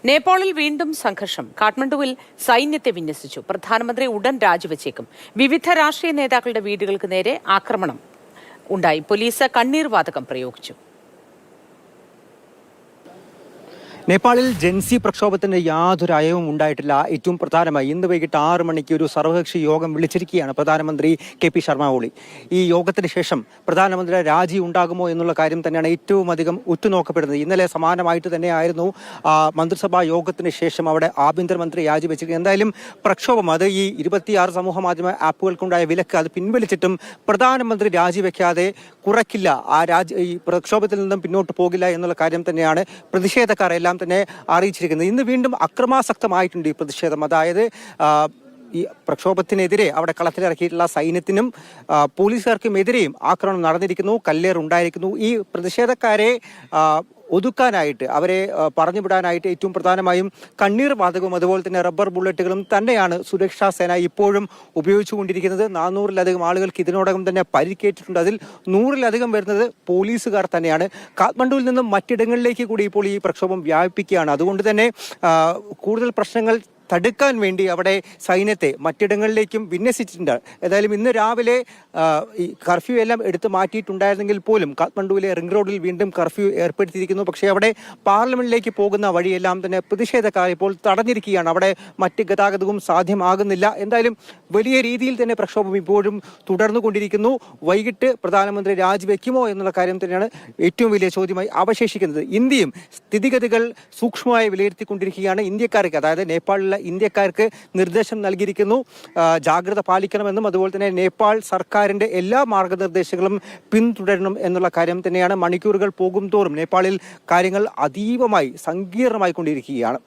നേപ്പാളിൽ വീണ്ടും സംഘർഷം. കാഠ്മണ്ഡുവിൽ സൈന്യത്തെ വിന്യസിച്ചു. പ്രധാനമന്ത്രി ഉടൻ രാജിവെച്ചേക്കും. വിവിധ രാഷ്ട്രീയ നേതാക്കളുടെ വീടുകൾക്ക് നേരെ ആക്രമണം ഉണ്ടായി. പോലീസ് കണ്ണീർ വാതകം പ്രയോഗിച്ചു. നേപ്പാളിൽ ജൻസി പ്രക്ഷോഭത്തിന് യാതൊരു അയവും ഉണ്ടായിട്ടില്ല. ഏറ്റവും പ്രധാനമായി ഇന്ന് വൈകിട്ട് 6 മണിക്ക് ഒരു സർവകക്ഷി യോഗം വിളിച്ചിരിക്കുകയാണ് പ്രധാനമന്ത്രി KP ശർമ്മ ഒളി. ഈ യോഗത്തിന് ശേഷം പ്രധാനമന്ത്രിയുടെ രാജി ഉണ്ടാകുമോ എന്നുള്ള കാര്യം തന്നെയാണ് ഏറ്റവും അധികം ഉറ്റുനോക്കപ്പെടുന്നത്. ഇന്നലെ സമാനമായിട്ട് തന്നെയായിരുന്നു മന്ത്രിസഭാ യോഗത്തിന് ശേഷം അവിടെ ആഭ്യന്തരമന്ത്രി രാജിവെച്ചിരിക്കുന്നത്. എന്തായാലും പ്രക്ഷോഭം അത് ഈ 26 സമൂഹ മാധ്യമ ആപ്പുകൾക്കുണ്ടായ വിലക്ക് അത് പിൻവലിച്ചിട്ടും പ്രധാനമന്ത്രി രാജിവെക്കാതെ കുറയ്ക്കില്ല, ഈ പ്രക്ഷോഭത്തിൽ നിന്നും പിന്നോട്ട് പോകില്ല എന്നുള്ള കാര്യം തന്നെയാണ് പ്രതിഷേധക്കാർ എല്ലാം തന്നെ അറിയിച്ചിരിക്കുന്നത്. ഇന്ന് വീണ്ടും അക്രമാസക്തമായിട്ടുണ്ട് ഈ പ്രതിഷേധം. അതായത് ഈ പ്രക്ഷോഭത്തിനെതിരെ അവിടെ കളത്തിലിറക്കിയിട്ടുള്ള സൈന്യത്തിനും പോലീസുകാർക്കുമെതിരെയും ആക്രമണം നടന്നിരിക്കുന്നു, കല്ലേറുണ്ടായിരിക്കുന്നു. ഈ പ്രതിഷേധക്കാരെ ഒതുക്കാനായിട്ട്, അവരെ പറഞ്ഞുവിടാനായിട്ട് ഏറ്റവും പ്രധാനമായും കണ്ണീർ വാതകവും അതുപോലെ തന്നെ റബ്ബർ ബുള്ളറ്റുകളും തന്നെയാണ് സുരക്ഷാ സേന ഇപ്പോഴും ഉപയോഗിച്ചുകൊണ്ടിരിക്കുന്നത്. 400-ലധികം ആളുകൾക്ക് ഇതിനോടകം തന്നെ പരിക്കേറ്റിട്ടുണ്ട്. അതിൽ 100-ലധികം വരുന്നത് പോലീസുകാർ തന്നെയാണ്. കാഠ്മണ്ഡുവിൽ നിന്നും മറ്റിടങ്ങളിലേക്ക് കൂടി ഇപ്പോൾ ഈ പ്രക്ഷോഭം വ്യാപിപ്പിക്കുകയാണ്. അതുകൊണ്ട് തന്നെ കൂടുതൽ പ്രശ്നങ്ങൾ തടുക്കാൻ വേണ്ടി അവിടെ സൈന്യത്തെ മറ്റിടങ്ങളിലേക്കും വിന്യസിച്ചിട്ടുണ്ട്. ഏതായാലും ഇന്ന് രാവിലെ ഈ കർഫ്യൂ എല്ലാം എടുത്തു മാറ്റിയിട്ടുണ്ടായിരുന്നെങ്കിൽ പോലും കാഠ്മണ്ഡുവിലെ റിംഗ് റോഡിൽ വീണ്ടും കർഫ്യൂ ഏർപ്പെടുത്തിയിരിക്കുന്നു. പക്ഷേ അവിടെ പാർലമെന്റിലേക്ക് പോകുന്ന വഴിയെല്ലാം തന്നെ പ്രതിഷേധക്കാർ ഇപ്പോൾ തടഞ്ഞിരിക്കുകയാണ്. അവിടെ മറ്റ് ഗതാഗതവും സാധ്യമാകുന്നില്ല. എന്തായാലും വലിയ രീതിയിൽ തന്നെ പ്രക്ഷോഭം ഇപ്പോഴും തുടർന്നുകൊണ്ടിരിക്കുന്നു. വൈകിട്ട് പ്രധാനമന്ത്രി രാജിവെക്കുമോ എന്നുള്ള കാര്യം തന്നെയാണ് ഏറ്റവും വലിയ ചോദ്യമായി അവശേഷിക്കുന്നത്. ഇന്ത്യയും സ്ഥിതിഗതികൾ സൂക്ഷ്മമായി വിലയിരുത്തിക്കൊണ്ടിരിക്കുകയാണ്. ഇന്ത്യക്കാർക്ക്, അതായത് നേപ്പാളിലെ ഇന്ത്യക്കാർക്ക് നിർദ്ദേശം നൽകിയിരിക്കുന്നു. ജാഗ്രത പാലിക്കണമെന്നും അതുപോലെ തന്നെ നേപ്പാൾ സർക്കാരിന്റെ എല്ലാ മാർഗനിർദ്ദേശങ്ങളും പിന്തുടരണം എന്നുള്ള കാര്യം തന്നെയാണ്. മണിക്കൂറുകൾ പോകും തോറും നേപ്പാളിൽ കാര്യങ്ങൾ അതീവമായി സങ്കീർണമായി കൊണ്ടിരിക്കുകയാണ്.